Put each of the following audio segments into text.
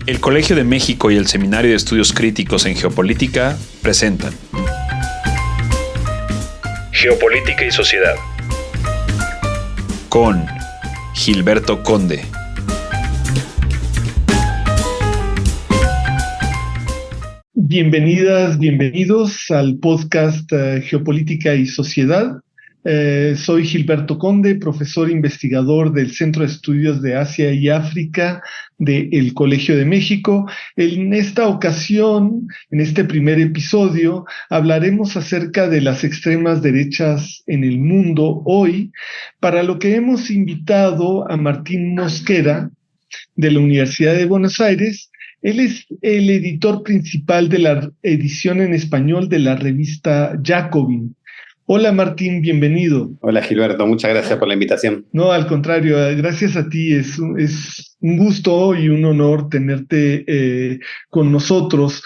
El Colegio de México y el Seminario de Estudios Críticos en Geopolítica presentan Geopolítica y Sociedad con Gilberto Conde. Bienvenidas, bienvenidos al podcast Geopolítica y Sociedad. Soy Gilberto Conde, profesor investigador del Centro de Estudios de Asia y África del Colegio de México. En esta ocasión, en este primer episodio, hablaremos acerca de las extremas derechas en el mundo hoy, para lo que hemos invitado a Martín Mosquera, de la Universidad de Buenos Aires. Él es el editor principal de la edición en español de la revista Jacobin. Hola Martín, bienvenido. Hola Gilberto, muchas gracias por la invitación. No, al contrario, gracias a ti. Es un gusto y un honor tenerte con nosotros.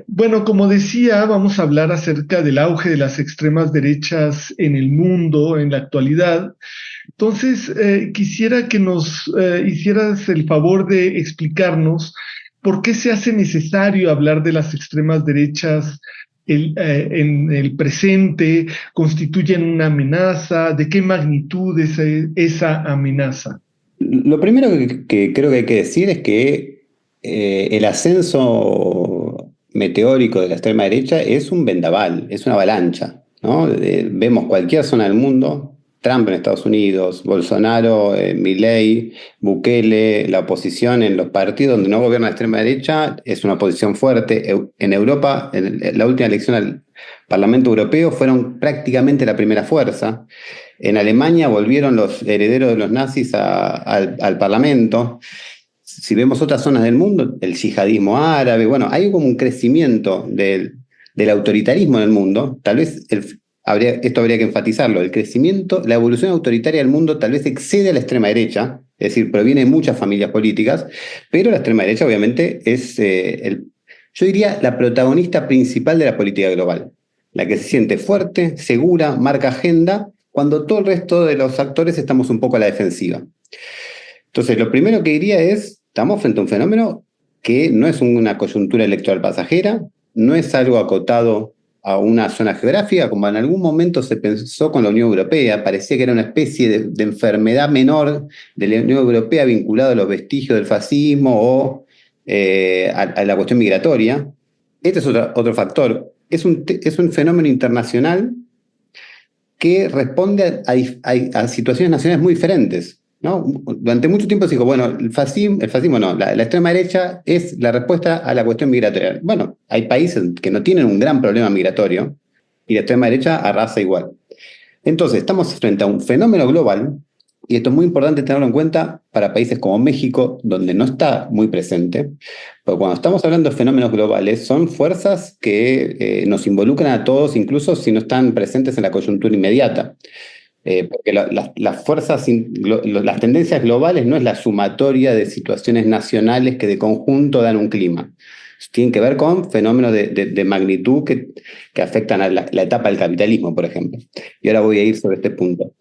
Bueno, como decía, vamos a hablar acerca del auge de las extremas derechas en el mundo en la actualidad. Entonces, quisiera que nos hicieras el favor de explicarnos por qué se hace necesario hablar de las extremas derechas en el presente, constituyen una amenaza, de qué magnitud es esa amenaza. Lo primero que creo que hay que decir es que el ascenso meteórico de la extrema derecha es un vendaval, es una avalancha, ¿no? Vemos cualquier zona del mundo, Trump en Estados Unidos, Bolsonaro, Milei, Bukele, la oposición en los partidos donde no gobierna la extrema derecha es una oposición fuerte. En Europa, en la última elección al Parlamento Europeo, fueron prácticamente la primera fuerza. En Alemania volvieron los herederos de los nazis al Parlamento. Si vemos otras zonas del mundo, el yihadismo árabe, bueno, hay como un crecimiento del autoritarismo en el mundo. Tal vez esto habría que enfatizarlo, el crecimiento, la evolución autoritaria del mundo tal vez excede a la extrema derecha, es decir, proviene de muchas familias políticas, pero la extrema derecha obviamente es, yo diría, la protagonista principal de la política global, la que se siente fuerte, segura, marca agenda, cuando todo el resto de los actores estamos un poco a la defensiva. Entonces, lo primero que diría es, estamos frente a un fenómeno que no es una coyuntura electoral pasajera, no es algo acotado a una zona geográfica, como en algún momento se pensó con la Unión Europea. Parecía que era una especie de enfermedad menor de la Unión Europea vinculada a los vestigios del fascismo o a la cuestión migratoria. Este es otro factor. Es un fenómeno internacional que responde a situaciones nacionales muy diferentes, ¿no? Durante mucho tiempo se dijo, bueno, el fascismo no, la extrema derecha es la respuesta a la cuestión migratoria. Bueno, hay países que no tienen un gran problema migratorio y la extrema derecha arrasa igual. Entonces, estamos frente a un fenómeno global, y esto es muy importante tenerlo en cuenta para países como México, donde no está muy presente, porque cuando estamos hablando de fenómenos globales, son fuerzas que nos involucran a todos, incluso si no están presentes en la coyuntura inmediata. Porque las fuerzas, las tendencias globales no es la sumatoria de situaciones nacionales que de conjunto dan un clima. Tienen que ver con fenómenos de magnitud que afectan a la etapa del capitalismo, por ejemplo. Y ahora voy a ir sobre este punto.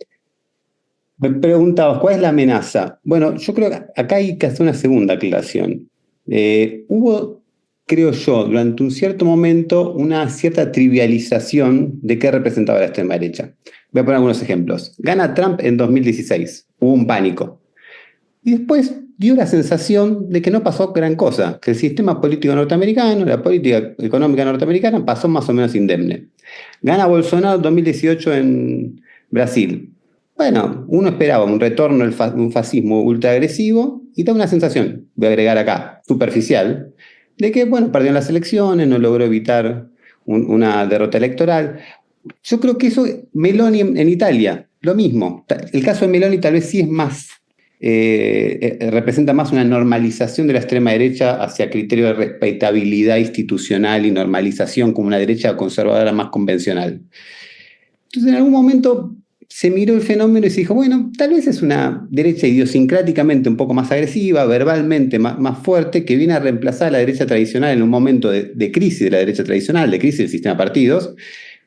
Me preguntabas, ¿cuál es la amenaza? Bueno, yo creo que acá hay que hacer una segunda aclaración. Hubo, creo yo, durante un cierto momento, una cierta trivialización de qué representaba la extrema derecha. Voy a poner algunos ejemplos. Gana Trump en 2016. Hubo un pánico. Y después dio la sensación de que no pasó gran cosa, que el sistema político norteamericano, la política económica norteamericana pasó más o menos indemne. Gana Bolsonaro en 2018 en Brasil. Bueno, uno esperaba un retorno de un fascismo ultraagresivo y da una sensación, voy a agregar acá, superficial, de que, bueno, perdió las elecciones, no logró evitar una derrota electoral. Yo creo que eso, Meloni en Italia, lo mismo. El caso de Meloni tal vez sí es más, representa más una normalización de la extrema derecha hacia criterio de respetabilidad institucional y normalización como una derecha conservadora más convencional. Entonces, en algún momento se miró el fenómeno y se dijo, bueno, tal vez es una derecha idiosincráticamente un poco más agresiva, verbalmente más fuerte, que viene a reemplazar a la derecha tradicional en un momento de crisis de la derecha tradicional, de crisis del sistema de partidos,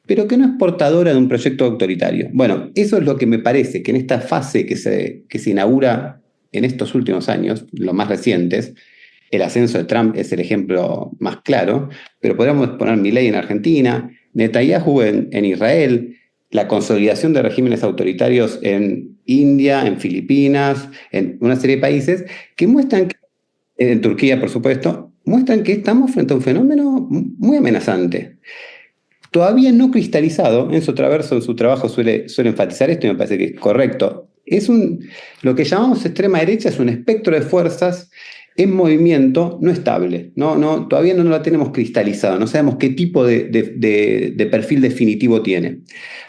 pero que no es portadora de un proyecto autoritario. Bueno, eso es lo que me parece que en esta fase que se inaugura en estos últimos años, los más recientes, El ascenso de Trump es el ejemplo más claro, pero podríamos poner Milei en Argentina, Netanyahu en Israel, la consolidación de regímenes autoritarios en India, en Filipinas, en una serie de países que muestran, en Turquía por supuesto, muestran que estamos frente a un fenómeno muy amenazante. Todavía no cristalizado, Enzo Traverso en su trabajo suele enfatizar esto y me parece que es correcto. Lo que llamamos extrema derecha es un espectro de fuerzas en movimiento no estable. Todavía no la tenemos cristalizado, no sabemos qué tipo de perfil definitivo tiene.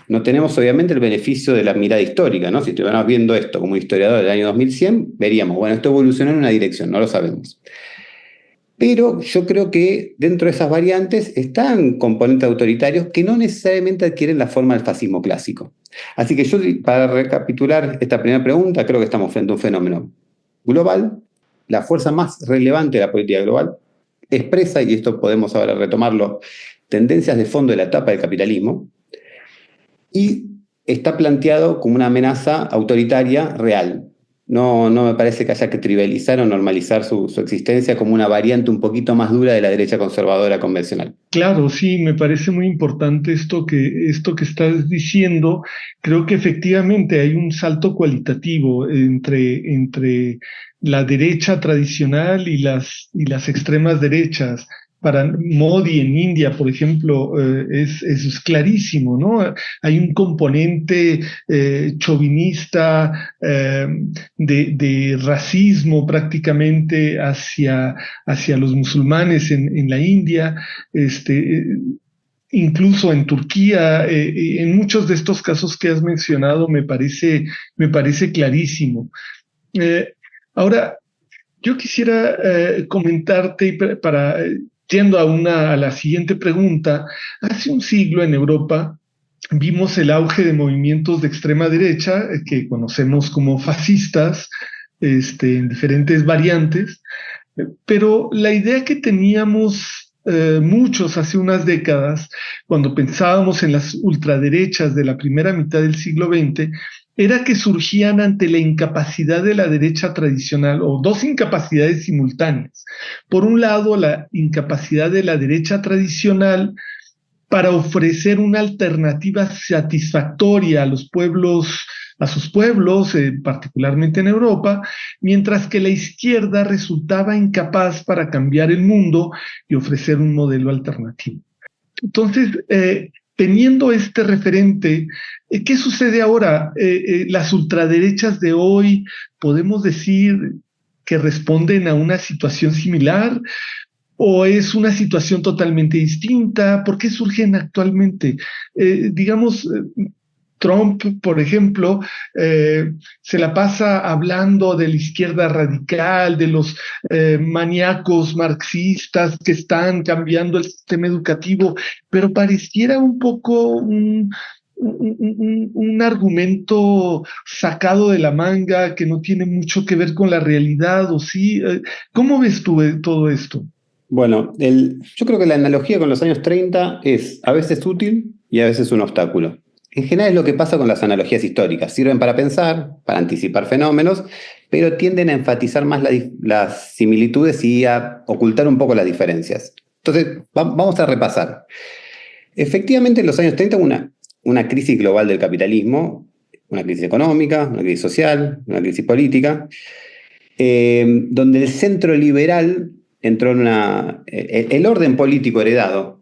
No tenemos obviamente el beneficio de la mirada histórica, ¿no? Si estuviéramos viendo esto como historiador del año 2100, veríamos, bueno, esto evolucionó en una dirección, no lo sabemos. Pero yo creo que dentro de esas variantes están componentes autoritarios que no necesariamente adquieren la forma del fascismo clásico. Así que yo, para recapitular esta primera pregunta, creo que estamos frente a un fenómeno global. La fuerza más relevante de la política global expresa, y esto podemos ahora retomarlo, tendencias de fondo de la etapa del capitalismo, y está planteado como una amenaza autoritaria real. No me parece que haya que trivializar o normalizar su existencia como una variante un poquito más dura de la derecha conservadora convencional. Claro, sí, me parece muy importante esto que estás diciendo. Creo que efectivamente hay un salto cualitativo entre la derecha tradicional y las extremas derechas. Para Modi en India, por ejemplo, es clarísimo, ¿no? Hay un componente chauvinista, de racismo prácticamente hacia los musulmanes en la India, incluso en Turquía, en muchos de estos casos que has mencionado me parece clarísimo. Ahora, yo quisiera comentarte para yendo a la siguiente pregunta. Hace un siglo en Europa vimos el auge de movimientos de extrema derecha que conocemos como fascistas, en diferentes variantes, pero la idea que teníamos muchos hace unas décadas, cuando pensábamos en las ultraderechas de la primera mitad del siglo XX, era que surgían ante la incapacidad de la derecha tradicional, o dos incapacidades simultáneas. Por un lado, la incapacidad de la derecha tradicional para ofrecer una alternativa satisfactoria a sus pueblos, particularmente en Europa, mientras que la izquierda resultaba incapaz para cambiar el mundo y ofrecer un modelo alternativo. Entonces, teniendo este referente, ¿qué sucede ahora? Las ultraderechas de hoy, ¿podemos decir que responden a una situación similar? ¿O es una situación totalmente distinta? ¿Por qué surgen actualmente? Trump, por ejemplo, se la pasa hablando de la izquierda radical, de los maníacos marxistas que están cambiando el sistema educativo, pero pareciera un poco un argumento sacado de la manga que no tiene mucho que ver con la realidad, ¿o sí? ¿Cómo ves tú todo esto? Bueno, yo creo que la analogía con los años 30 es a veces útil y a veces un obstáculo. En general es lo que pasa con las analogías históricas. Sirven para pensar, para anticipar fenómenos, pero tienden a enfatizar más las similitudes y a ocultar un poco las diferencias. Entonces, vamos a repasar. Efectivamente, en los años 30 hubo una crisis global del capitalismo, una crisis económica, una crisis social, una crisis política, donde el centro liberal entró en el orden político heredado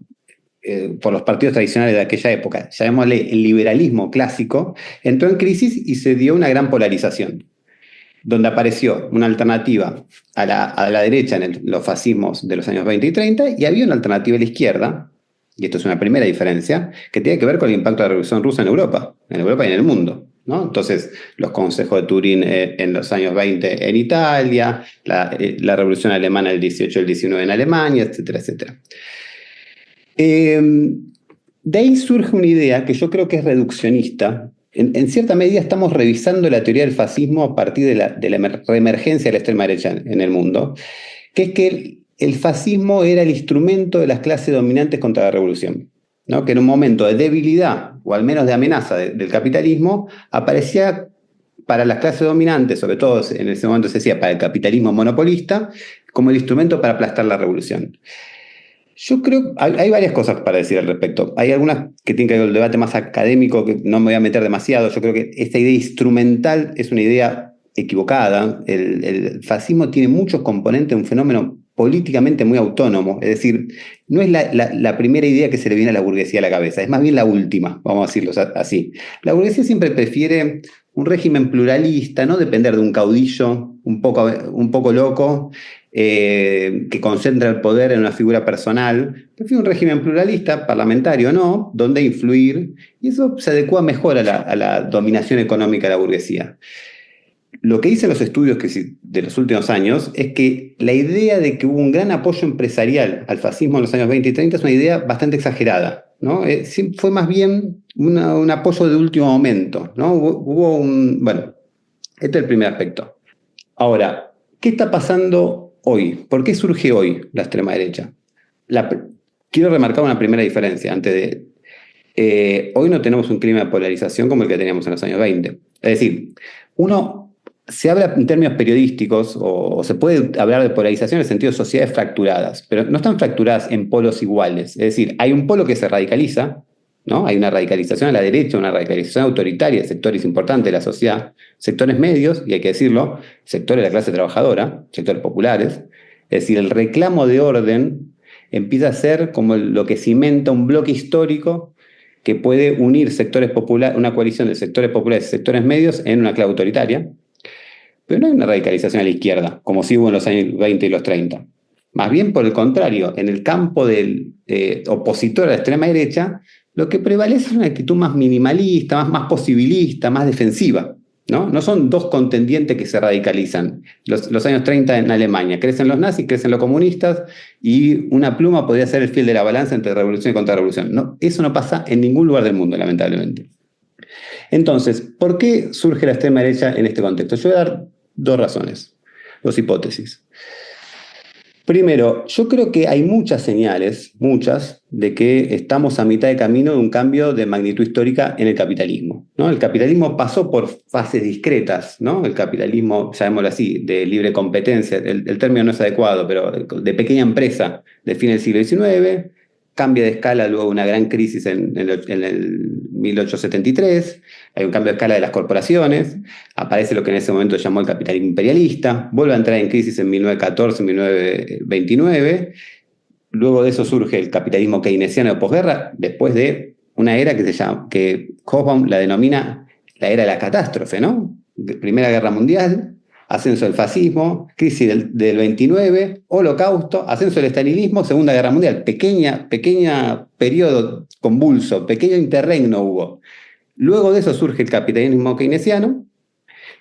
por los partidos tradicionales de aquella época, llamémosle el liberalismo clásico, entró en crisis y se dio una gran polarización, donde apareció una alternativa a la derecha en los fascismos de los años 20 y 30, y había una alternativa a la izquierda, y esto es una primera diferencia, que tiene que ver con el impacto de la Revolución Rusa en Europa y en el mundo, ¿no? Entonces, los consejos de Turín en los años 20 en Italia, la Revolución Alemana del 18 y el 19 en Alemania, etcétera, etcétera. De ahí surge una idea que yo creo que es reduccionista. En cierta medida estamos revisando la teoría del fascismo a partir de la reemergencia de la extrema derecha en el mundo, que es que el fascismo era el instrumento de las clases dominantes contra la revolución, ¿no? Que en un momento de debilidad, o al menos de amenaza del capitalismo, aparecía para las clases dominantes, sobre todo en ese momento se decía para el capitalismo monopolista, como el instrumento para aplastar la revolución. Yo creo, hay varias cosas para decir al respecto. Hay algunas que tienen que ver con el debate más académico, que no me voy a meter demasiado. Yo creo que esta idea instrumental es una idea equivocada. El fascismo tiene muchos componentes, un fenómeno políticamente muy autónomo. Es decir, no es la primera idea que se le viene a la burguesía a la cabeza, es más bien la última, vamos a decirlo así. La burguesía siempre prefiere un régimen pluralista, no depender de un caudillo un poco loco, que concentra el poder en una figura personal. Prefiere un régimen pluralista, parlamentario o no, donde influir, y eso se adecua mejor a la dominación económica de la burguesía. Lo que dicen los estudios de los últimos años es que la idea de que hubo un gran apoyo empresarial al fascismo en los años 20 y 30 es una idea bastante exagerada, ¿no? Fue más bien un apoyo de último momento, ¿no? Bueno, este es el primer aspecto. Ahora, ¿qué está pasando hoy? ¿Por qué surge hoy la extrema derecha? Quiero remarcar una primera diferencia antes de... hoy no tenemos un clima de polarización como el que teníamos en los años 20. Es decir, se habla en términos periodísticos o se puede hablar de polarización en el sentido de sociedades fracturadas, pero no están fracturadas en polos iguales. Es decir, hay un polo que se radicaliza, ¿no? Hay una radicalización a la derecha, una radicalización autoritaria de sectores importantes de la sociedad, sectores medios, y hay que decirlo, sectores de la clase trabajadora, sectores populares. Es decir, el reclamo de orden empieza a ser como lo que cimenta un bloque histórico que puede unir sectores populares, una coalición de sectores populares y sectores medios en una clave autoritaria. Pero no hay una radicalización a la izquierda, como sí hubo en los años 20 y los 30. Más bien, por el contrario, en el campo del opositor a la extrema derecha, lo que prevalece es una actitud más minimalista, más posibilista, más defensiva, ¿no? No son dos contendientes que se radicalizan. Los años 30 en Alemania, crecen los nazis, crecen los comunistas, y una pluma podría ser el fiel de la balanza entre revolución y contrarrevolución. No, eso no pasa en ningún lugar del mundo, lamentablemente. Entonces, ¿por qué surge la extrema derecha en este contexto? Yo voy a dar dos razones, dos hipótesis. Primero, yo creo que hay muchas señales, de que estamos a mitad de camino de un cambio de magnitud histórica en el capitalismo, ¿no? El capitalismo pasó por fases discretas, ¿no? El capitalismo, llamémoslo así, de libre competencia, el término no es adecuado, pero de pequeña empresa de fin del siglo XIX, cambia de escala luego una gran crisis en el 1873, hay un cambio de escala de las corporaciones, aparece lo que en ese momento se llamó el capitalismo imperialista, vuelve a entrar en crisis en 1914, 1929, luego de eso surge el capitalismo keynesiano de posguerra, después de una era que Hobsbawm la denomina la era de la catástrofe, ¿no? Primera Guerra Mundial, ascenso del fascismo, crisis del 29, holocausto, ascenso del estalinismo, Segunda Guerra Mundial. Pequeña periodo convulso, pequeño interregno hubo. Luego de eso surge el capitalismo keynesiano,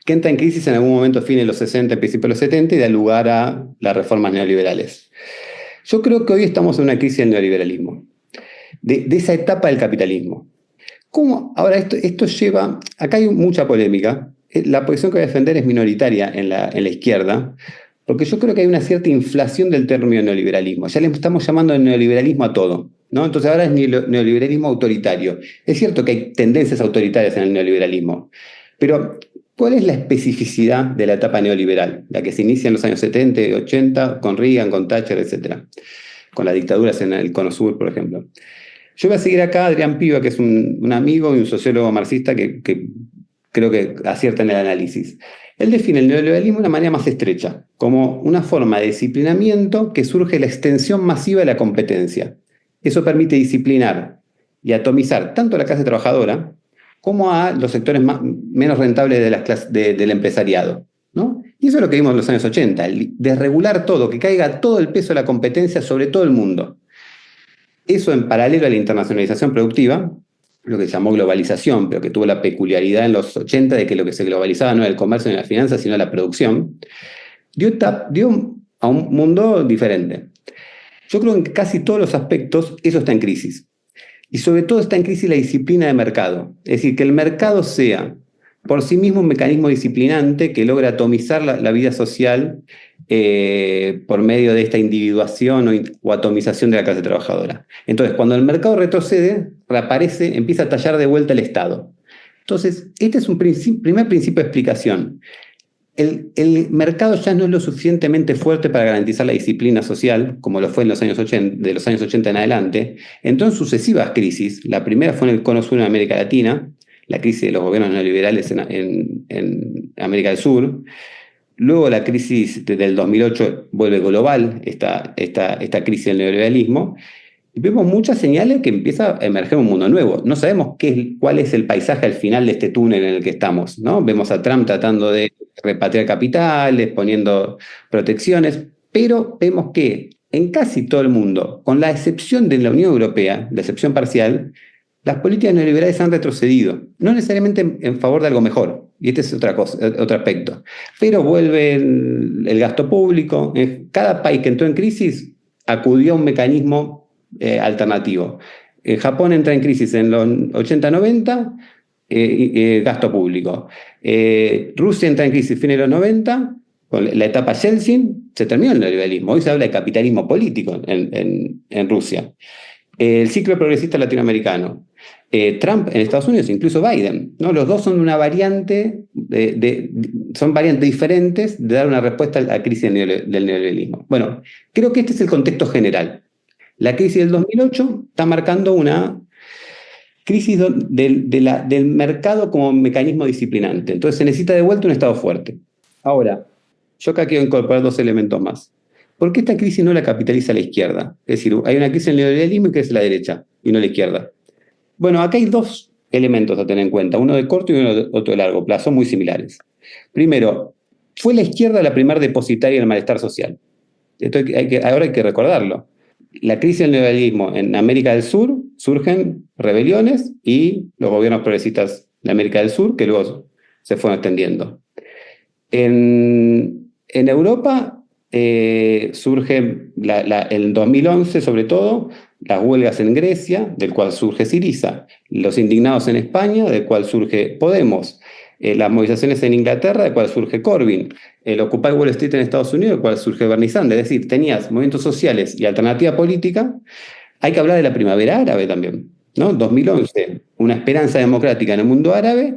que entra en crisis en algún momento, fines de los 60, principios de los 70, y da lugar a las reformas neoliberales. Yo creo que hoy estamos en una crisis del neoliberalismo, de esa etapa del capitalismo. ¿Cómo? Ahora, esto lleva... Acá hay mucha polémica. La posición que voy a defender es minoritaria en la izquierda, porque yo creo que hay una cierta inflación del término neoliberalismo. Ya le estamos llamando neoliberalismo a todo, ¿no? Entonces ahora es neoliberalismo autoritario. Es cierto que hay tendencias autoritarias en el neoliberalismo, pero ¿cuál es la especificidad de la etapa neoliberal? La que se inicia en los años 70 y 80, con Reagan, con Thatcher, etc. Con las dictaduras en el Cono Sur, por ejemplo. Yo voy a seguir acá a Adrián Piva, que es un amigo y un sociólogo marxista que creo que acierta en el análisis. Él define el neoliberalismo de una manera más estrecha, como una forma de disciplinamiento que surge de la extensión masiva de la competencia. Eso permite disciplinar y atomizar tanto a la clase trabajadora como a los sectores menos rentables del empresariado, ¿no? Y eso es lo que vimos en los años 80, desregular todo, que caiga todo el peso de la competencia sobre todo el mundo. Eso en paralelo a la internacionalización productiva, lo que se llamó globalización, pero que tuvo la peculiaridad en los 80 de que lo que se globalizaba no era el comercio ni las finanzas, sino la producción, dio a un mundo diferente. Yo creo que en casi todos los aspectos eso está en crisis. Y sobre todo está en crisis la disciplina de mercado. Es decir, que el mercado sea por sí mismo un mecanismo disciplinante que logra atomizar la vida social por medio de esta individuación o atomización de la clase trabajadora. Entonces, cuando el mercado retrocede, reaparece, empieza a tallar de vuelta el Estado. Entonces, este es un primer principio de explicación. El mercado ya no es lo suficientemente fuerte para garantizar la disciplina social, como lo fue en los años 80, de los años 80 en adelante. Entonces, sucesivas crisis, la primera fue en el Cono Sur en América Latina, la crisis de los gobiernos neoliberales en América del Sur. Luego la crisis del 2008 vuelve global, esta crisis del neoliberalismo. Y vemos muchas señales que empieza a emerger un mundo nuevo. No sabemos cuál es el paisaje al final de este túnel en el que estamos, ¿no? Vemos a Trump tratando de repatriar capitales, poniendo protecciones, pero vemos que en casi todo el mundo, con la excepción de la Unión Europea, la excepción parcial, las políticas neoliberales han retrocedido, no necesariamente en favor de algo mejor, y este es otra cosa, otro aspecto, pero vuelve el gasto público. Cada país que entró en crisis acudió a un mecanismo alternativo. Japón entra en crisis en los 80-90, gasto público. Rusia entra en crisis a fines de los 90, con la etapa Yeltsin, se terminó el neoliberalismo. Hoy se habla de capitalismo político en Rusia. El ciclo progresista latinoamericano. Trump en Estados Unidos, incluso Biden, ¿no? Los dos son una variante, son variantes diferentes de dar una respuesta a la crisis del neoliberalismo. Bueno, creo que este es el contexto general. La crisis del 2008 está marcando una crisis del mercado como mecanismo disciplinante. Entonces se necesita de vuelta un Estado fuerte. Ahora, yo acá quiero incorporar dos elementos más. ¿Por qué esta crisis no la capitaliza la izquierda? Es decir, hay una crisis en el neoliberalismo y que es la derecha, y no la izquierda. Bueno, acá hay dos elementos a tener en cuenta, uno de corto y otro de largo plazo, muy similares. Primero, fue la izquierda la primera depositaria del malestar social. Esto ahora hay que recordarlo. La crisis del neoliberalismo en América del Sur, surgen rebeliones y los gobiernos progresistas de América del Sur, que luego se fueron extendiendo. En Europa surge en 2011, sobre todo, las huelgas en Grecia, del cual surge Syriza, los indignados en España, del cual surge Podemos, las movilizaciones en Inglaterra, del cual surge Corbyn, el Occupy Wall Street en Estados Unidos, del cual surge Bernie Sanders. Es decir, tenías movimientos sociales y alternativa política. Hay que hablar de la primavera árabe también, ¿no? 2011, una esperanza democrática en el mundo árabe.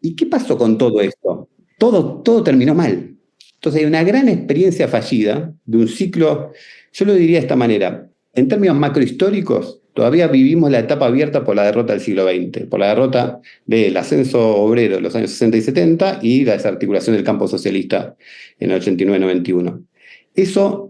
¿Y qué pasó con todo esto? Todo terminó mal. Entonces hay una gran experiencia fallida de un ciclo, yo lo diría de esta manera, en términos macrohistóricos, todavía vivimos la etapa abierta por la derrota del siglo XX, por la derrota del ascenso obrero de los años 60 y 70 y la desarticulación del campo socialista en el 89-91. Eso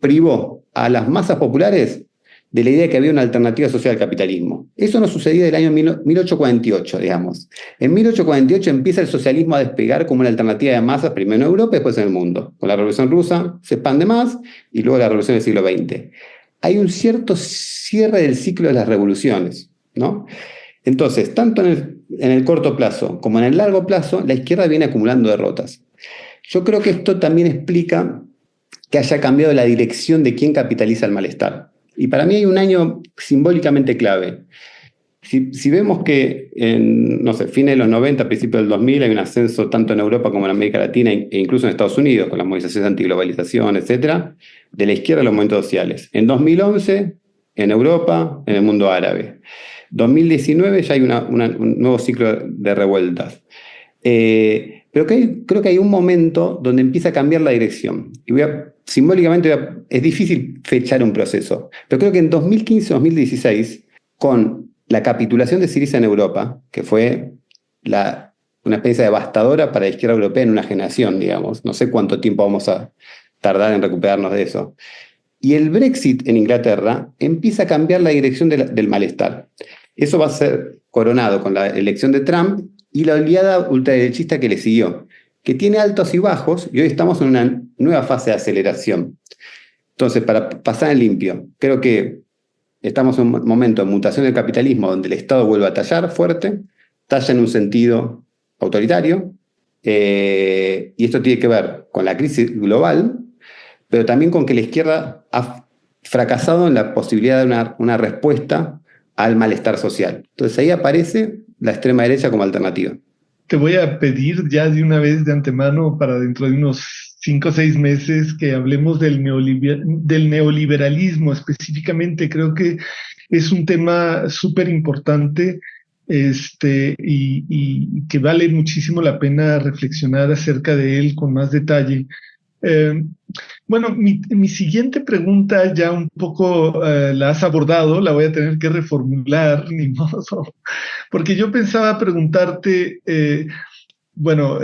privó a las masas populares de la idea de que había una alternativa social al capitalismo. Eso no sucedía del año 1848, digamos. En 1848 empieza el socialismo a despegar como una alternativa de masas, primero en Europa y después en el mundo. Con la Revolución Rusa se expande más y luego la Revolución del siglo XX. Hay un cierto cierre del ciclo de las revoluciones, ¿no? Entonces, tanto en el corto plazo como en el largo plazo, la izquierda viene acumulando derrotas. Yo creo que esto también explica que haya cambiado la dirección de quién capitaliza el malestar. Y para mí hay un año simbólicamente clave. Si vemos que en, no sé, fines de los 90, principios del 2000, hay un ascenso tanto en Europa como en América Latina e incluso en Estados Unidos, con las movilizaciones antiglobalización, etcétera, de la izquierda a los movimientos sociales. En 2011, en Europa, en el mundo árabe. 2019 ya hay un nuevo ciclo de revueltas. Pero creo que hay un momento donde empieza a cambiar la dirección. Y simbólicamente es difícil fechar un proceso, pero creo que en 2015-2016, con la capitulación de Syriza en Europa, que fue una experiencia devastadora para la izquierda europea en una generación, digamos, no sé cuánto tiempo vamos a tardar en recuperarnos de eso, y el Brexit en Inglaterra empieza a cambiar la dirección del malestar. Eso va a ser coronado con la elección de Trump y la oleada ultraderechista que le siguió, que tiene altos y bajos, y hoy estamos en una nueva fase de aceleración. Entonces, para pasar en limpio, creo que estamos en un momento de mutación del capitalismo donde el Estado vuelve a tallar fuerte, talla en un sentido autoritario, y esto tiene que ver con la crisis global, pero también con que la izquierda ha fracasado en la posibilidad de una respuesta al malestar social. Entonces ahí aparece la extrema derecha como alternativa. Te voy a pedir ya de una vez de antemano para dentro de unos 5 o 6 meses que hablemos del neoliberalismo específicamente. Creo que es un tema súper importante y que vale muchísimo la pena reflexionar acerca de él con más detalle. Eh, bueno, mi siguiente pregunta ya un poco la has abordado, la voy a tener que reformular, ni modo, porque yo pensaba preguntarte, bueno,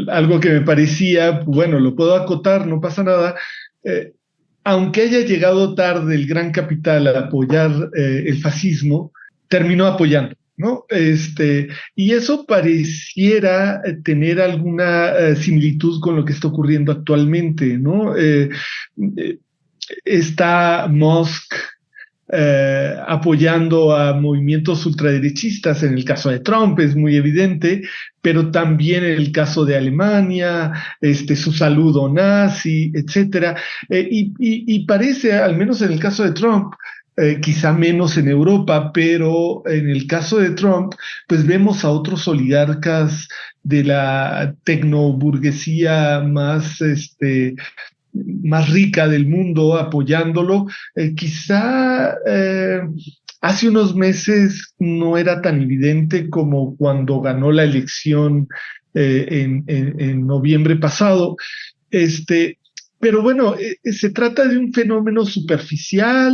algo que me parecía, bueno, lo puedo acotar, no pasa nada. eh, Aunque haya llegado tarde el gran capital a apoyar el fascismo, terminó apoyando, ¿no? Y eso pareciera tener alguna similitud con lo que está ocurriendo actualmente, ¿no? Eh, Está Musk apoyando a movimientos ultraderechistas, en el caso de Trump es muy evidente, pero también en el caso de Alemania, su saludo nazi, etcétera. Y parece, al menos en el caso de Trump, quizá menos en Europa, pero en el caso de Trump, pues vemos a otros oligarcas de la tecnoburguesía más rica del mundo apoyándolo. Quizá hace unos meses no era tan evidente como cuando ganó la elección en noviembre pasado. Este, pero bueno, ¿se trata de un fenómeno superficial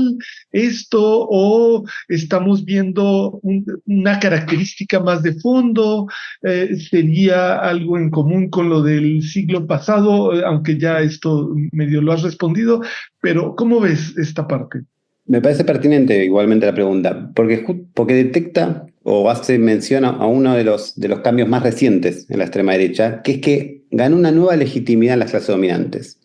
esto o estamos viendo una característica más de fondo? ¿Sería algo en común con lo del siglo pasado? Aunque ya esto medio lo has respondido, pero ¿cómo ves esta parte? Me parece pertinente igualmente la pregunta, porque detecta o hace mención a uno de los cambios más recientes en la extrema derecha, que es que ganó una nueva legitimidad en las clases dominantes.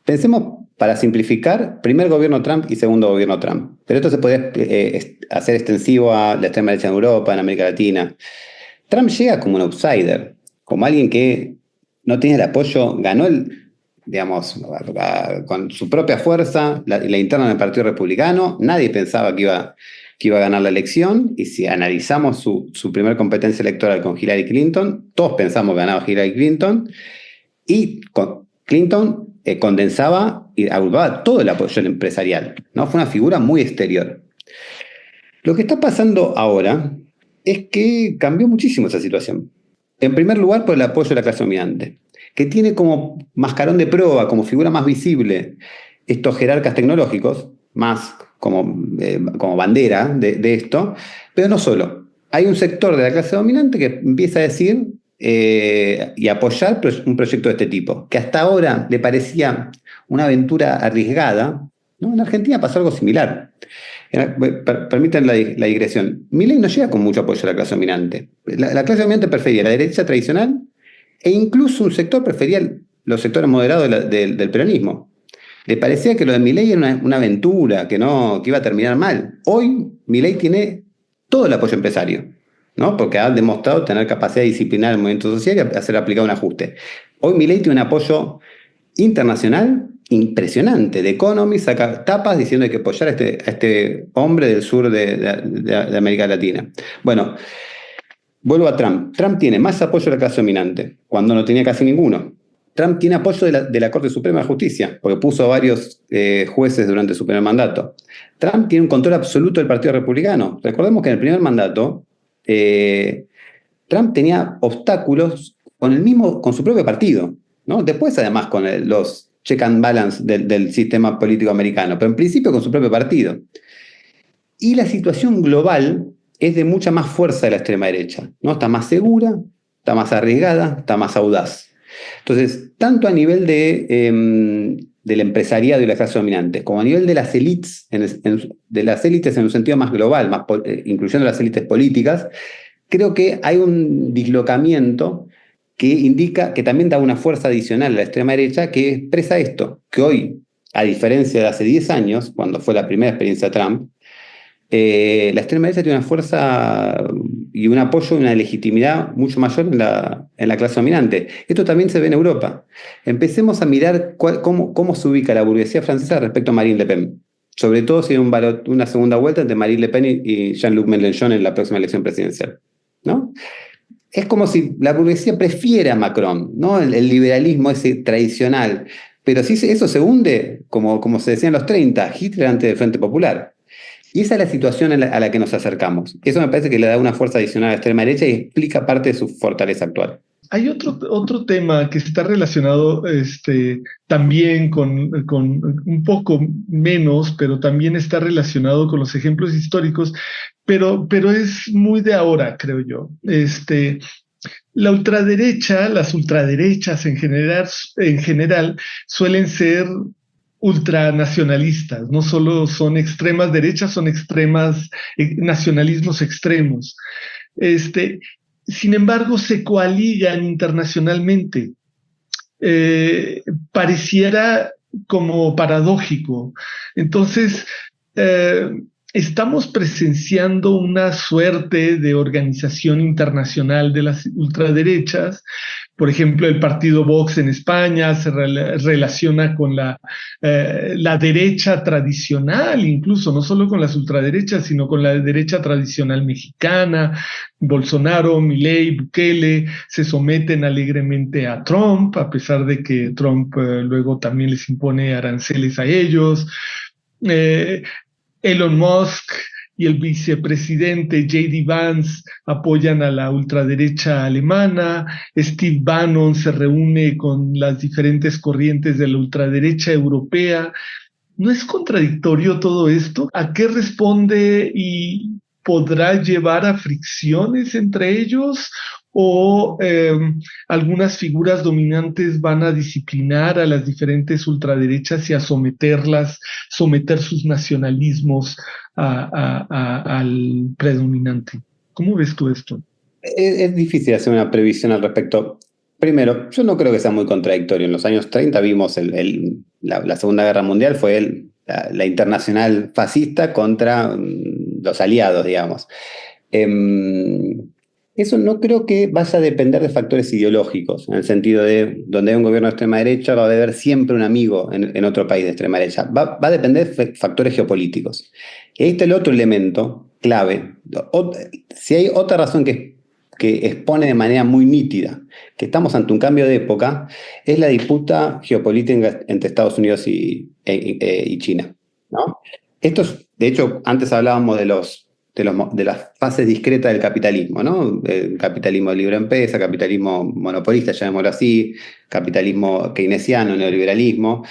Pensemos, para simplificar, primer gobierno Trump y segundo gobierno Trump. Pero esto se puede hacer extensivo a la extrema derecha en Europa, en América Latina. Trump llega como un outsider, como alguien que no tiene el apoyo, ganó digamos, con su propia fuerza, la interna del Partido Republicano. Nadie pensaba que iba a ganar la elección, y si analizamos su primer competencia electoral con Hillary Clinton, todos pensamos que ganaba Hillary Clinton, y con Clinton condensaba y agrupaba todo el apoyo empresarial, ¿no? Fue una figura muy exterior. Lo que está pasando ahora es que cambió muchísimo esa situación. En primer lugar, por el apoyo de la clase dominante, que tiene como mascarón de proa, como figura más visible, estos jerarcas tecnológicos, más como bandera de esto, pero no solo. Hay un sector de la clase dominante que empieza a decir y apoyar un proyecto de este tipo, que hasta ahora le parecía una aventura arriesgada, ¿no? En Argentina pasó algo similar. Permiten la digresión. Milei no llega con mucho apoyo a la clase dominante. La clase dominante prefería la derecha tradicional, e incluso un sector prefería los sectores moderados del peronismo. Le parecía que lo de Milei era una aventura, que iba a terminar mal. Hoy Milei tiene todo el apoyo empresario, ¿no? Porque ha demostrado tener capacidad de disciplinar el movimiento social y hacer aplicar un ajuste. Hoy Milei tiene un apoyo internacional impresionante. The Economist saca tapas diciendo que hay que apoyar a este hombre del sur de América Latina. Bueno, vuelvo a Trump. Trump tiene más apoyo de la clase dominante, cuando no tenía casi ninguno. Trump tiene apoyo de la Corte Suprema de Justicia, porque puso a varios jueces durante su primer mandato. Trump tiene un control absoluto del Partido Republicano. Recordemos que en el primer mandato Trump tenía obstáculos con su propio partido, ¿no? Después, además, con los check and balance del sistema político americano, pero en principio con su propio partido. Y la situación global es de mucha más fuerza de la extrema derecha, ¿no? Está más segura, está más arriesgada, está más audaz. Entonces, tanto a nivel del empresariado y la clase dominante, como a nivel de las élites, de las élites en un sentido más global, incluyendo las élites políticas, creo que hay un dislocamiento que indica que también da una fuerza adicional a la extrema derecha, que expresa esto, que hoy, a diferencia de hace 10 años, cuando fue la primera experiencia de Trump, la extrema derecha tiene una fuerza y un apoyo y una legitimidad mucho mayor en la clase dominante. Esto también se ve en Europa. Empecemos a mirar cómo se ubica la burguesía francesa respecto a Marine Le Pen. Sobre todo si hay una segunda vuelta entre Marine Le Pen y Jean-Luc Mélenchon en la próxima elección presidencial, ¿no? Es como si la burguesía prefiere a Macron, ¿no? El liberalismo ese tradicional. Pero si eso se hunde, como se decía en los 30, Hitler antes del Frente Popular. Y esa es la situación a la que nos acercamos. Eso me parece que le da una fuerza adicional a la extrema derecha y explica parte de su fortaleza actual. Hay otro tema que está relacionado también con un poco menos, pero también está relacionado con los ejemplos históricos, pero es muy de ahora, creo yo. La ultraderecha, las ultraderechas en general suelen ser ultranacionalistas, no solo son extremas derechas, son extremas nacionalismos extremos. Este, Sin embargo, se coaligan internacionalmente. Pareciera como paradójico. Entonces, eh, estamos presenciando una suerte de organización internacional de las ultraderechas. Por ejemplo, el partido Vox en España se relaciona con la derecha tradicional, incluso no solo con las ultraderechas, sino con la derecha tradicional mexicana. Bolsonaro, Milei, Bukele se someten alegremente a Trump, a pesar de que Trump luego también les impone aranceles a ellos. Elon Musk y el vicepresidente J.D. Vance apoyan a la ultraderecha alemana. Steve Bannon se reúne con las diferentes corrientes de la ultraderecha europea. ¿No es contradictorio todo esto? ¿A qué responde y podrá llevar a fricciones entre ellos? ¿O algunas figuras dominantes van a disciplinar a las diferentes ultraderechas y a someter sus nacionalismos al predominante? ¿Cómo ves tú esto? Es difícil hacer una previsión al respecto. Primero, yo no creo que sea muy contradictorio. En los años 30 vimos la Segunda Guerra Mundial, fue la internacional fascista contra los aliados, digamos. Eso no creo que vaya a depender de factores ideológicos, en el sentido de donde hay un gobierno de extrema derecha va a haber siempre un amigo en otro país de extrema derecha. Va a depender de factores geopolíticos. Y ahí está el otro elemento clave. Si hay otra razón que expone de manera muy nítida que estamos ante un cambio de época, es la disputa geopolítica entre Estados Unidos y China, ¿no? De hecho, antes hablábamos de las fases discretas del capitalismo, ¿no? El capitalismo de libre empresa, capitalismo monopolista, llamémoslo así, capitalismo keynesiano, neoliberalismo.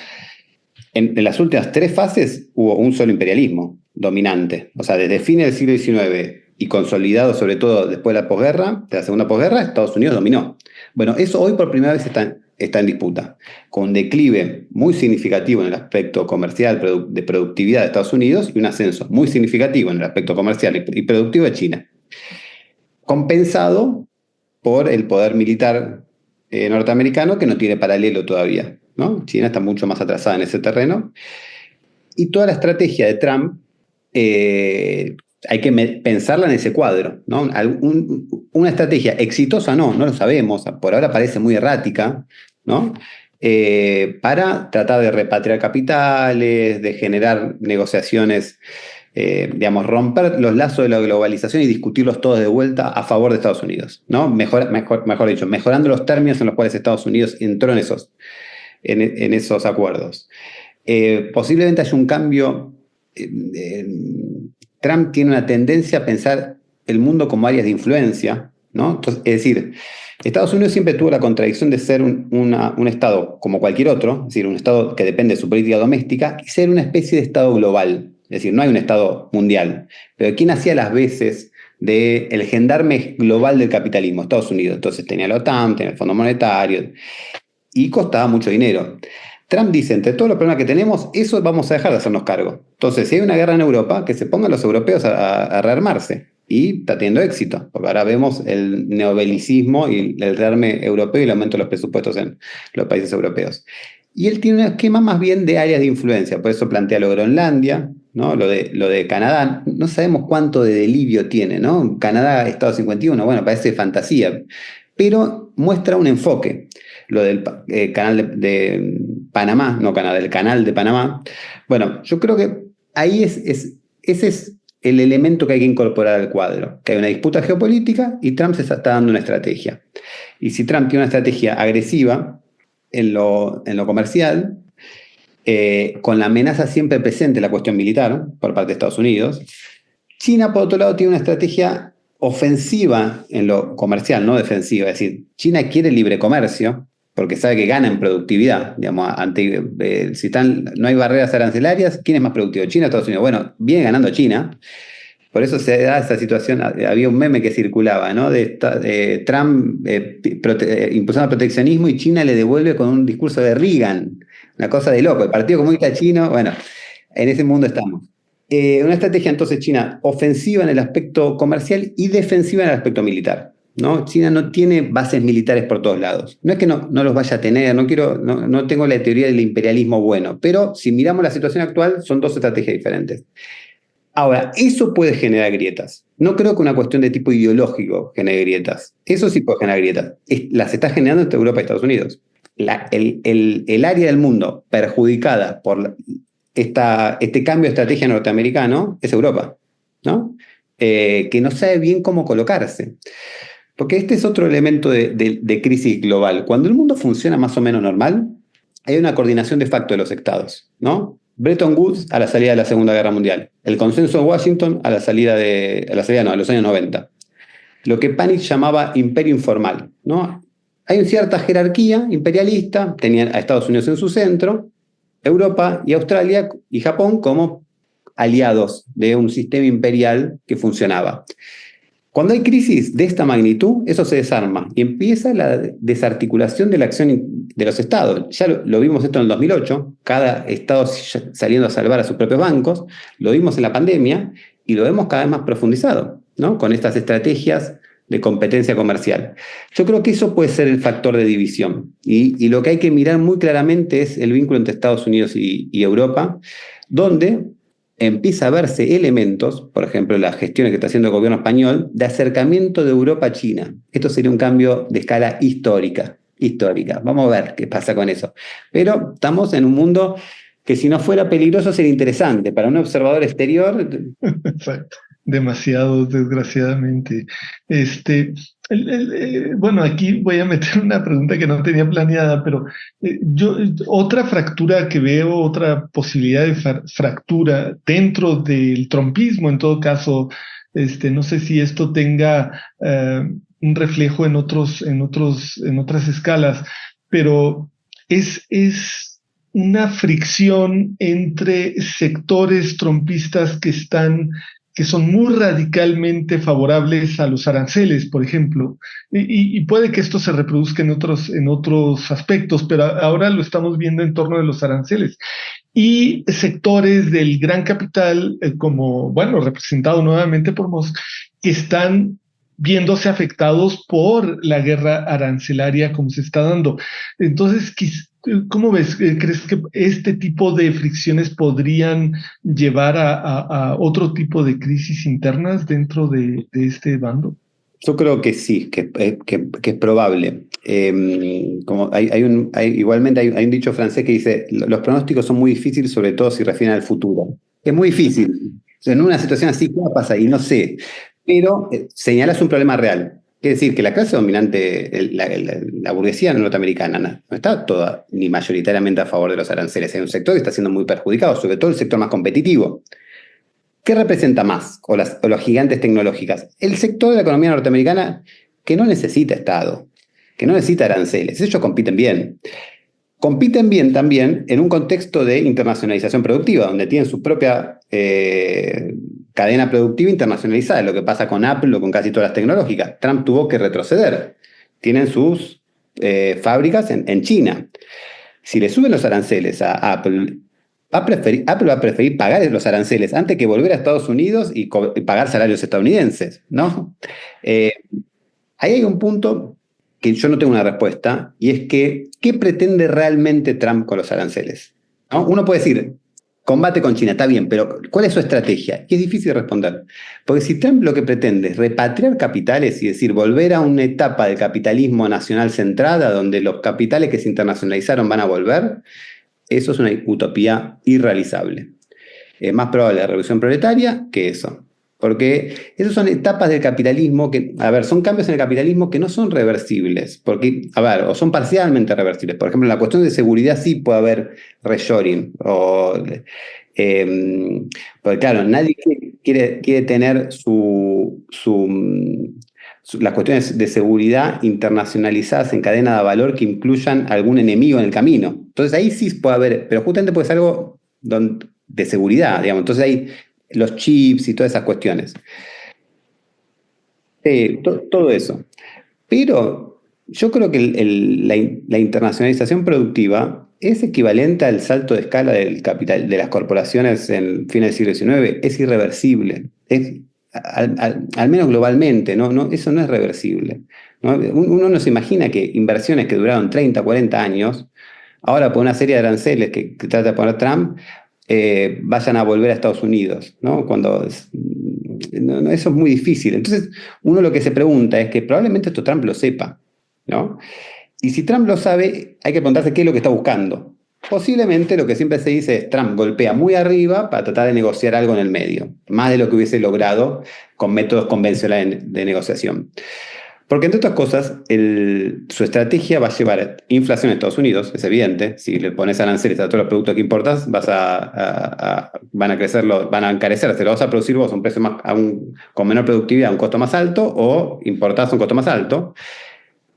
En las últimas 3 fases hubo un solo imperialismo dominante. O sea, desde fines del siglo XIX y consolidado sobre todo después de la segunda posguerra, Estados Unidos dominó. Bueno, eso hoy por primera vez está en disputa, con un declive muy significativo en el aspecto comercial de productividad de Estados Unidos y un ascenso muy significativo en el aspecto comercial y productivo de China, compensado por el poder militar norteamericano que no tiene paralelo todavía, ¿no? China está mucho más atrasada en ese terreno. Y toda la estrategia de Trump hay que pensarla en ese cuadro, ¿no? Una estrategia exitosa no lo sabemos, por ahora parece muy errática, ¿no? Para tratar de repatriar capitales, de generar negociaciones, digamos, romper los lazos de la globalización y discutirlos todos de vuelta a favor de Estados Unidos, ¿no? Mejor dicho, mejorando los términos en los cuales Estados Unidos entró en esos acuerdos. Posiblemente haya un cambio. Trump tiene una tendencia a pensar el mundo como áreas de influencia, ¿no? Entonces, es decir, Estados Unidos siempre tuvo la contradicción de ser un Estado como cualquier otro, es decir, un Estado que depende de su política doméstica, y ser una especie de Estado global. Es decir, no hay un Estado mundial. Pero ¿quién hacía las veces del gendarme global del capitalismo? Estados Unidos. Entonces tenía la OTAN, tenía el Fondo Monetario, y costaba mucho dinero. Trump dice, entre todos los problemas que tenemos, eso vamos a dejar de hacernos cargo. Entonces, si hay una guerra en Europa, que se pongan los europeos a rearmarse. Y está teniendo éxito, porque ahora vemos el neobelicismo y el rearme europeo y el aumento de los presupuestos en los países europeos. Y él tiene un esquema más bien de áreas de influencia, por eso plantea lo de Groenlandia, ¿no? Lo de Canadá. No sabemos cuánto de delirio tiene, ¿no? Canadá, Estado 51, bueno, parece fantasía, pero muestra un enfoque. Lo del canal de Panamá, no Canadá, del canal de Panamá. Bueno, yo creo que ahí ese es el elemento que hay que incorporar al cuadro, que hay una disputa geopolítica y Trump se está dando una estrategia. Y si Trump tiene una estrategia agresiva en lo comercial, con la amenaza siempre presente, la cuestión militar, por parte de Estados Unidos. China, por otro lado, tiene una estrategia ofensiva en lo comercial, no defensiva. Es decir, China quiere libre comercio, porque sabe que gana en productividad. Digamos, si no hay barreras arancelarias, ¿quién es más productivo? ¿China o Estados Unidos? Bueno, viene ganando China. Por eso se da esa situación. Había un meme que circulaba, ¿no? De Trump impulsando el proteccionismo y China le devuelve con un discurso de Reagan. Una cosa de loco. El Partido Comunista Chino, bueno, en ese mundo estamos. Una estrategia entonces china ofensiva en el aspecto comercial y defensiva en el aspecto militar, ¿no? China no tiene bases militares por todos lados. No es que no los vaya a tener, no tengo la teoría del imperialismo bueno, pero si miramos la situación actual, son dos estrategias diferentes. Ahora, eso puede generar grietas. No creo que una cuestión de tipo ideológico genere grietas. Eso sí puede generar grietas. Las está generando entre Europa y Estados Unidos. El área del mundo perjudicada por este cambio de estrategia norteamericano es Europa, ¿no? Que no sabe bien cómo colocarse. Porque este es otro elemento de crisis global. Cuando el mundo funciona más o menos normal, hay una coordinación de facto de los estados, ¿no? Bretton Woods a la salida de la Segunda Guerra Mundial. El consenso de Washington a los años 90. Lo que Panic llamaba imperio informal, ¿no? Hay una cierta jerarquía imperialista, tenían a Estados Unidos en su centro, Europa y Australia y Japón como aliados de un sistema imperial que funcionaba. Cuando hay crisis de esta magnitud, eso se desarma y empieza la desarticulación de la acción de los estados. Ya lo vimos esto en el 2008, cada estado saliendo a salvar a sus propios bancos, lo vimos en la pandemia y lo vemos cada vez más profundizado, ¿no? Con estas estrategias de competencia comercial. Yo creo que eso puede ser el factor de división y lo que hay que mirar muy claramente es el vínculo entre Estados Unidos y Europa, donde empieza a verse elementos, por ejemplo, las gestiones que está haciendo el gobierno español, de acercamiento de Europa a China. Esto sería un cambio de escala histórica. Vamos a ver qué pasa con eso. Pero estamos en un mundo que si no fuera peligroso sería interesante. Para un observador exterior... Exacto. Demasiado, desgraciadamente. Bueno, aquí voy a meter una pregunta que no tenía planeada, pero otra fractura que veo, otra posibilidad de fractura dentro del trumpismo, en todo caso, no sé si esto tenga un reflejo en otras escalas, pero es una fricción entre sectores trumpistas que son muy radicalmente favorables a los aranceles, por ejemplo, y puede que esto se reproduzca en otros aspectos, pero ahora lo estamos viendo en torno de los aranceles. Y sectores del gran capital, como, bueno, representado nuevamente por Musk, que están viéndose afectados por la guerra arancelaria como se está dando. Entonces, ¿cómo ves? ¿Crees que este tipo de fricciones podrían llevar a otro tipo de crisis internas dentro de este bando? Yo creo que sí, que es probable. Igualmente hay un dicho francés que dice, los pronósticos son muy difíciles, sobre todo si refieren al futuro. Es muy difícil. En una situación así, ¿qué va a pasar? Y no sé. Pero señalas un problema real. Quiere decir que la clase dominante, la burguesía norteamericana, no está toda ni mayoritariamente a favor de los aranceles. Hay un sector que está siendo muy perjudicado, sobre todo el sector más competitivo. ¿Qué representa más? O las gigantes tecnológicas. El sector de la economía norteamericana que no necesita Estado, que no necesita aranceles. Ellos compiten bien. Compiten bien también en un contexto de internacionalización productiva, donde tienen su propia cadena productiva internacionalizada, lo que pasa con Apple o con casi todas las tecnológicas. Trump tuvo que retroceder. Tienen sus fábricas en China. Si le suben los aranceles a Apple, Apple va a preferir pagar los aranceles antes que volver a Estados Unidos y pagar salarios estadounidenses, ¿no? Ahí hay un punto que yo no tengo una respuesta, y es que, ¿qué pretende realmente Trump con los aranceles? ¿No? Uno puede decir, combate con China, está bien, pero ¿cuál es su estrategia? Y es difícil responder. Porque si Trump lo que pretende es repatriar capitales y decir, volver a una etapa de capitalismo nacional centrada, donde los capitales que se internacionalizaron van a volver, eso es una utopía irrealizable. Es más probable la revolución proletaria que eso. Porque esas son etapas del capitalismo que, a ver, son cambios en el capitalismo que no son reversibles, porque, a ver, o son parcialmente reversibles. Por ejemplo, en la cuestión de seguridad sí puede haber reshoring, porque claro, nadie quiere tener las cuestiones de seguridad internacionalizadas en cadena de valor que incluyan algún enemigo en el camino. Entonces ahí sí puede haber, pero justamente puede ser algo de seguridad, digamos. Entonces hay los chips y todas esas cuestiones. Todo eso. Pero yo creo que la internacionalización productiva es equivalente al salto de escala del capital de las corporaciones en fines del siglo XIX. Es irreversible. Al menos globalmente, ¿no? Eso no es reversible, ¿no? Uno no se imagina que inversiones que duraron 30, 40 años, ahora por una serie de aranceles que trata de poner Trump, vayan a volver a Estados Unidos, ¿no? Eso es muy difícil. Entonces, uno lo que se pregunta es que probablemente esto Trump lo sepa, ¿no? Y si Trump lo sabe, hay que preguntarse qué es lo que está buscando. Posiblemente lo que siempre se dice es Trump golpea muy arriba para tratar de negociar algo en el medio, más de lo que hubiese logrado con métodos convencionales de negociación. Porque entre otras cosas, su estrategia va a llevar inflación en Estados Unidos, es evidente. Si le pones aranceles a todos los productos que importas, van a encarecerse. Lo vas a producir vos a un precio con menor productividad, a un costo más alto, o importás a un costo más alto.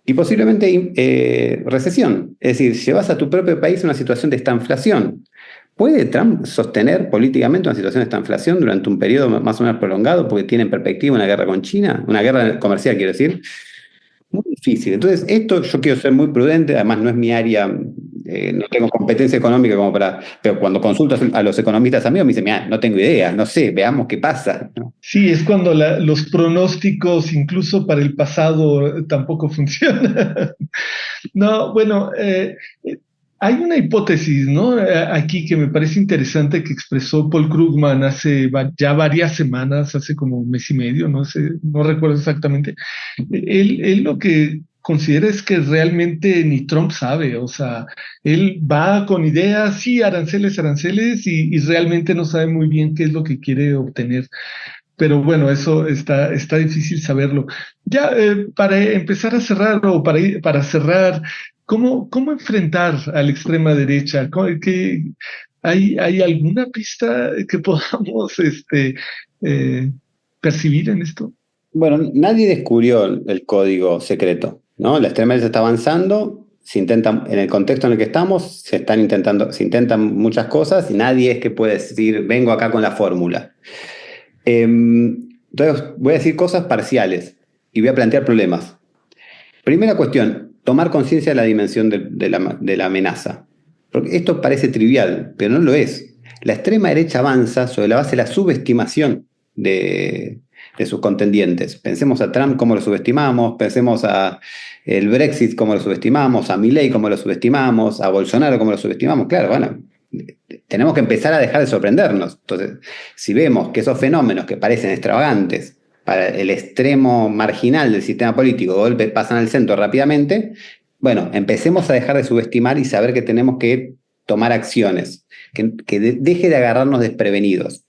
Y posiblemente recesión. Es decir, llevas a tu propio país a una situación de estanflación. ¿Puede Trump sostener políticamente una situación de estanflación durante un periodo más o menos prolongado porque tiene en perspectiva una guerra con China? Una guerra comercial, quiero decir. Muy difícil. Entonces, esto yo quiero ser muy prudente, además no es mi área, no tengo competencia económica como para... Pero cuando consulto a los economistas amigos me dicen, mira, no tengo idea, no sé, veamos qué pasa, ¿no? Sí, es cuando los pronósticos, incluso para el pasado, tampoco funcionan. No, bueno, hay una hipótesis, ¿no? Aquí que me parece interesante que expresó Paul Krugman hace ya varias semanas, hace como un mes y medio, no sé, no recuerdo exactamente. Él lo que considera es que realmente ni Trump sabe, o sea, él va con ideas, sí, aranceles, aranceles, y realmente no sabe muy bien qué es lo que quiere obtener. Pero bueno, eso está difícil saberlo. Ya, para empezar a cerrar o para cerrar, ¿cómo enfrentar a la extrema derecha? ¿Hay alguna pista que podamos eh, percibir en esto? Bueno, nadie descubrió el código secreto, ¿no? La extrema derecha está avanzando, en el contexto en el que estamos, se intentan muchas cosas y nadie es que puede decir, vengo acá con la fórmula. Entonces voy a decir cosas parciales y voy a plantear problemas. Primera cuestión, tomar conciencia de la dimensión de la amenaza. Porque esto parece trivial, pero no lo es. La extrema derecha avanza sobre la base de la subestimación de sus contendientes. Pensemos a Trump como lo subestimamos, pensemos a el Brexit como lo subestimamos, a Milei como lo subestimamos, a Bolsonaro como lo subestimamos. Claro, bueno, tenemos que empezar a dejar de sorprendernos. Entonces, si vemos que esos fenómenos que parecen extravagantes para el extremo marginal del sistema político, de golpe pasan al centro rápidamente, bueno, empecemos a dejar de subestimar y saber que tenemos que tomar acciones, que deje de agarrarnos desprevenidos.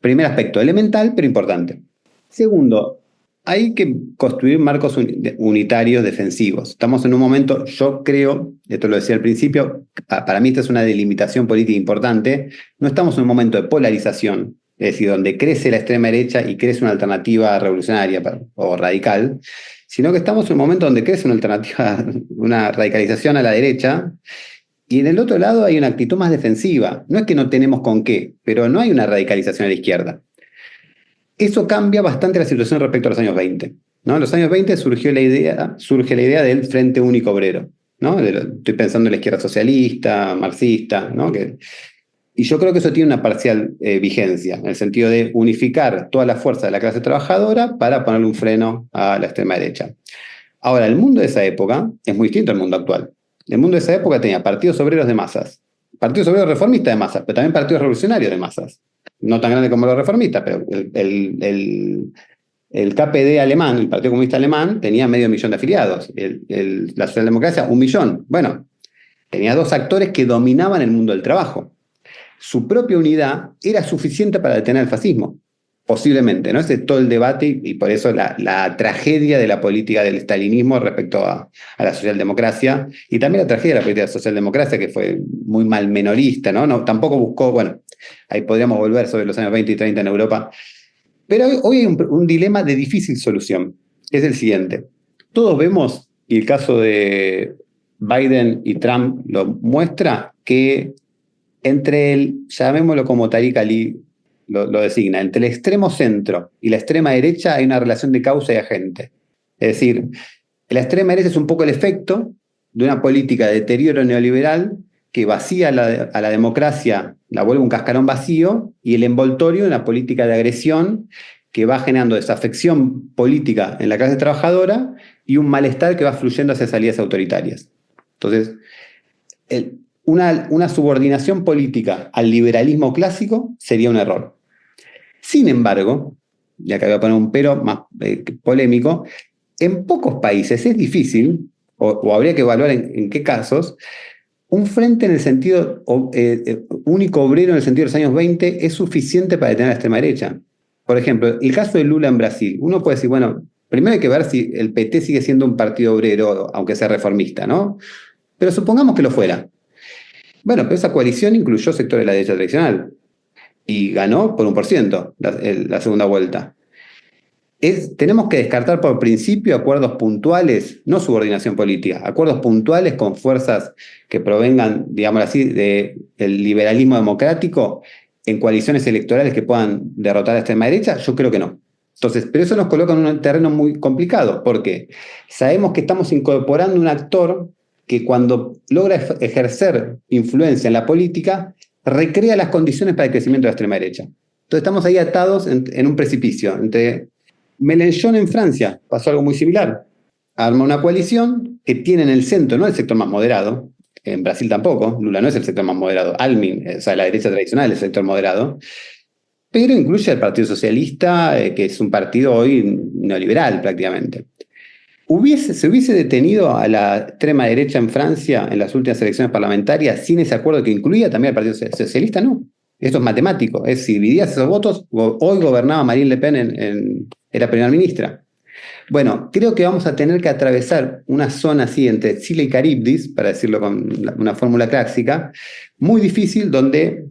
Primer aspecto, elemental, pero importante. Segundo, hay que construir marcos unitarios defensivos. Estamos en un momento, yo creo, esto lo decía al principio, para mí esta es una delimitación política importante, no estamos en un momento de polarización, es decir, donde crece la extrema derecha y crece una alternativa revolucionaria o radical, sino que estamos en un momento donde crece una alternativa, una radicalización a la derecha, y en el otro lado hay una actitud más defensiva. No es que no tenemos con qué, pero no hay una radicalización a la izquierda. Eso cambia bastante la situación respecto a los años 20, ¿no? En los años 20 surge la idea del Frente Único Obrero, ¿no? Estoy pensando en la izquierda socialista, marxista, ¿no? Y yo creo que eso tiene una parcial vigencia, en el sentido de unificar toda la fuerza de la clase trabajadora para ponerle un freno a la extrema derecha. Ahora, el mundo de esa época es muy distinto al mundo actual. El mundo de esa época tenía partidos obreros de masas, partidos obreros reformistas de masas, pero también partidos revolucionarios de masas. No tan grande como los reformistas, pero el KPD alemán, el Partido Comunista Alemán, tenía 500.000 de afiliados. La socialdemocracia, 1 millón. Bueno, tenía 2 actores que dominaban el mundo del trabajo. Su propia unidad era suficiente para detener el fascismo. Posiblemente, ¿no? Ese es todo el debate y por eso la tragedia de la política del estalinismo respecto a la socialdemocracia y también la tragedia de la política de la socialdemocracia que fue muy malmenorista, ¿no? Tampoco buscó, bueno, ahí podríamos volver sobre los años 20 y 30 en Europa, pero hoy hay un dilema de difícil solución, que es el siguiente. Todos vemos, y el caso de Biden y Trump lo muestra, que entre llamémoslo como Tariq Ali lo designa, entre el extremo centro y la extrema derecha hay una relación de causa y agente. Es decir, la extrema derecha es un poco el efecto de una política de deterioro neoliberal que vacía a la democracia, la vuelve un cascarón vacío, y el envoltorio de una política de agresión que va generando desafección política en la clase trabajadora y un malestar que va fluyendo hacia salidas autoritarias. Entonces, una subordinación política al liberalismo clásico sería un error. Sin embargo, y acá voy a poner un pero más polémico, en pocos países es difícil, o habría que evaluar en qué casos, un frente en el sentido único obrero en el sentido de los años 20 es suficiente para detener a la extrema derecha. Por ejemplo, el caso de Lula en Brasil. Uno puede decir, bueno, primero hay que ver si el PT sigue siendo un partido obrero, aunque sea reformista, ¿no? Pero supongamos que lo fuera. Bueno, pero esa coalición incluyó sectores de la derecha tradicional y ganó por 1% la segunda vuelta. Tenemos que descartar por principio acuerdos puntuales, no subordinación política, acuerdos puntuales con fuerzas que provengan, digamos así, del liberalismo democrático en coaliciones electorales que puedan derrotar a la extrema derecha. Yo creo que no. Entonces, pero eso nos coloca en un terreno muy complicado, porque sabemos que estamos incorporando un actor que cuando logra ejercer influencia en la política, recrea las condiciones para el crecimiento de la extrema derecha. Entonces estamos ahí atados en un precipicio. Entre Mélenchon en Francia pasó algo muy similar. Arma una coalición que tiene en el centro, no el sector más moderado, en Brasil tampoco, Lula no es el sector más moderado, Almin, o sea, la derecha tradicional es el sector moderado, pero incluye al Partido Socialista, que es un partido hoy neoliberal prácticamente. ¿Se hubiese detenido a la extrema derecha en Francia en las últimas elecciones parlamentarias sin ese acuerdo que incluía también al Partido Socialista? No. Esto es matemático. Si dividías esos votos, hoy gobernaba Marine Le Pen, era primera ministra. Bueno, creo que vamos a tener que atravesar una zona así entre Chile y Caribdis, para decirlo con una fórmula clásica, muy difícil, donde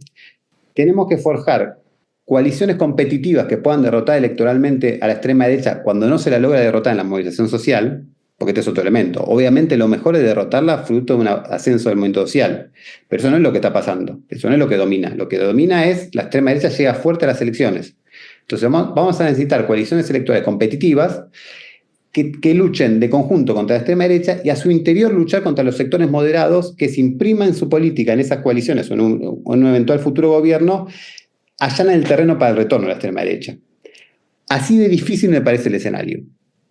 tenemos que forjar coaliciones competitivas que puedan derrotar electoralmente a la extrema derecha cuando no se la logra derrotar en la movilización social, porque este es otro elemento. Obviamente lo mejor es derrotarla fruto de un ascenso del movimiento social, pero eso no es lo que está pasando, eso no es lo que domina. Lo que domina es la extrema derecha llega fuerte a las elecciones. Entonces vamos a necesitar coaliciones electorales competitivas que luchen de conjunto contra la extrema derecha y a su interior luchar contra los sectores moderados que se impriman su política en esas coaliciones o en un eventual futuro gobierno, allanan el terreno para el retorno a la extrema derecha. Así de difícil me parece el escenario.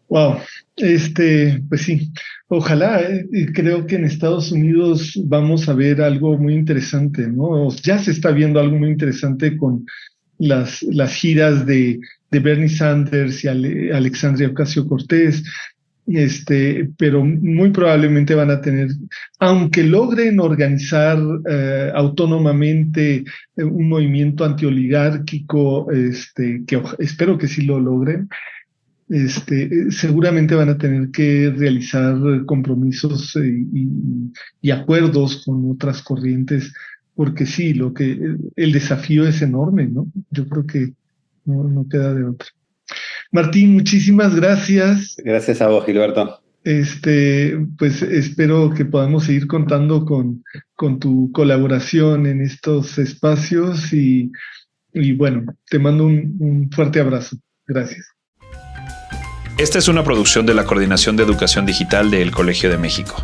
Wow, pues sí, ojalá, creo que en Estados Unidos vamos a ver algo muy interesante, ¿no? Ya se está viendo algo muy interesante con las giras de Bernie Sanders y Alexandria Ocasio-Cortez, pero muy probablemente van a tener, aunque logren organizar autónomamente un movimiento antioligárquico, que espero que sí lo logren, seguramente van a tener que realizar compromisos y acuerdos con otras corrientes, porque sí, el desafío es enorme, ¿no? Yo creo que no queda de otra. Martín, muchísimas gracias. Gracias a vos, Gilberto. Pues espero que podamos seguir contando con tu colaboración en estos espacios y bueno, te mando un fuerte abrazo. Gracias. Esta es una producción de la Coordinación de Educación Digital del Colegio de México.